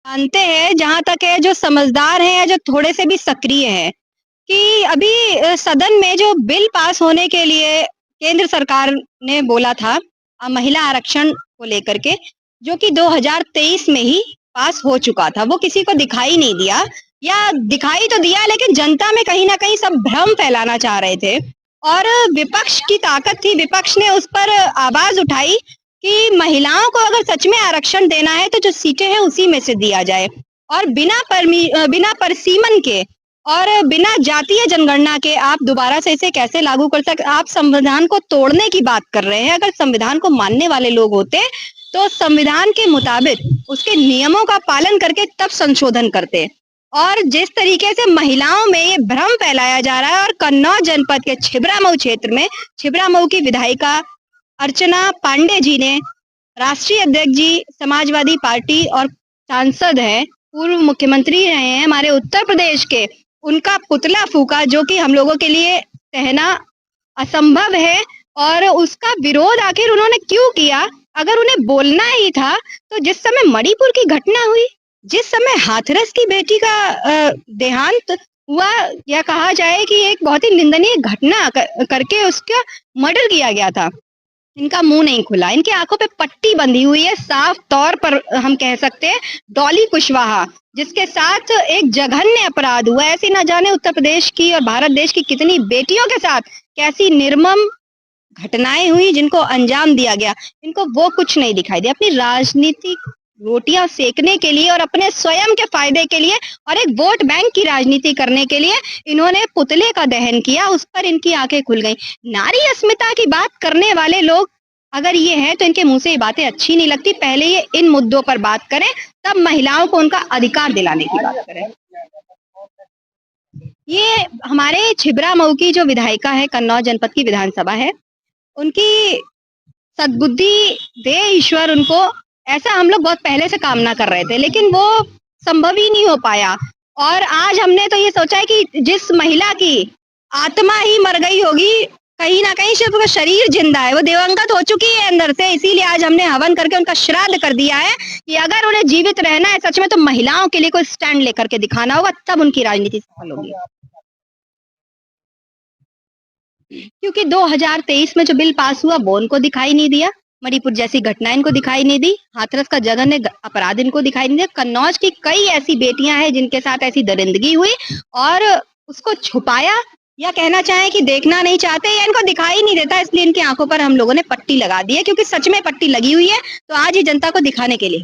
जानते हैं, जहाँ तक है जो समझदार हैं या जो थोड़े से भी सक्रिय हैं, कि अभी सदन में जो बिल पास होने के लिए केंद्र सरकार ने बोला था महिला आरक्षण को लेकर के, जो कि 2023 में ही पास हो चुका था। वो किसी को दिखाई नहीं दिया या दिखाई तो दिया लेकिन जनता में कहीं न कहीं सब भ्रम फैलाना चाह रहे थे और विपक्ष की ताकत थी, विपक्ष ने उस पर आवाज़ उठाई कि महिलाओं को अगर सच में आरक्षण देना है तो जो सीटें हैं उसी में से दिया जाए और बिना परसीमन के और बिना जातीय जनगणना के आप दोबारा से इसे कैसे लागू कर सकते? आप संविधान को तोड़ने की बात कर रहे हैं। अगर संविधान को मानने वाले लोग होते तो संविधान के मुताबिक उसके नियमों का पालन करके तब संशोधन करते। और जिस तरीके से महिलाओं में ये भ्रम फैलाया जा रहा है और कन्नौज जनपद के छिबरामऊ क्षेत्र में छिबरामऊ की विधायिका अर्चना पांडे जी ने राष्ट्रीय अध्यक्ष जी समाजवादी पार्टी और सांसद हैं, पूर्व मुख्यमंत्री रहे हैं हमारे उत्तर प्रदेश के, उनका पुतला फूका जो कि हम लोगों के लिए कहना असंभव है। और उसका विरोध आखिर उन्होंने क्यों किया? अगर उन्हें बोलना ही था तो जिस समय मणिपुर की घटना हुई, जिस समय हाथरस की बेटी का देहांत हुआ या कहा जाए कि एक बहुत ही निंदनीय घटना करके उसका मर्डर किया गया था, इनका मुंह नहीं खुला, इनकी आंखों पे पट्टी बंधी हुई है। साफ तौर पर हम कह सकते हैं डॉली कुशवाहा जिसके साथ एक जघन्य अपराध हुआ, ऐसी ना जाने उत्तर प्रदेश की और भारत देश की कितनी बेटियों के साथ कैसी निर्मम घटनाएं हुई जिनको अंजाम दिया गया। इनको वो कुछ नहीं दिखाई दिया। अपनी राजनीतिक रोटियां सेकने के लिए और अपने स्वयं के फायदे के लिए और एक वोट बैंक की राजनीति करने के लिए इन्होंने पुतले का दहन किया, उस पर इनकी आंखें खुल गई। नारी अस्मिता की बात करने वाले लोग अगर ये है तो इनके मुंह से ये बातें अच्छी नहीं लगती। पहले ये इन मुद्दों पर बात करें, तब महिलाओं को उनका अधिकार दिलाने की बात करें। ये हमारे छिबरामऊ की जो विधायिका है, कन्नौज जनपद की विधानसभा है, उनकी सद्बुद्धि दे ईश्वर उनको। ऐसा हम लोग बहुत पहले से कामना कर रहे थे लेकिन वो संभव ही नहीं हो पाया। और आज हमने तो ये सोचा है कि जिस महिला की आत्मा ही मर गई होगी, कहीं ना कहीं सिर्फ उसका शरीर जिंदा है, वो दिवंगत हो चुकी है अंदर से, इसीलिए आज हमने हवन करके उनका श्राद्ध कर दिया है कि अगर उन्हें जीवित रहना है सच में तो महिलाओं के लिए कोई स्टैंड लेकर के दिखाना होगा, तब उनकी राजनीति सफल होगी। क्योंकि 2023 में जो बिल पास हुआ वो उनको दिखाई नहीं दिया, मणिपुर जैसी घटना इनको दिखाई नहीं दी, हाथरस का जघन्य अपराध इनको दिखाई नहीं दिया, कन्नौज की कई ऐसी बेटियां हैं जिनके साथ ऐसी दरिंदगी हुई और उसको छुपाया या कहना चाहें कि देखना नहीं चाहते या इनको दिखाई नहीं देता, इसलिए इनकी आंखों पर हम लोगों ने पट्टी लगा दी है। क्योंकि सच में पट्टी लगी हुई है तो आज ही जनता को दिखाने के लिए।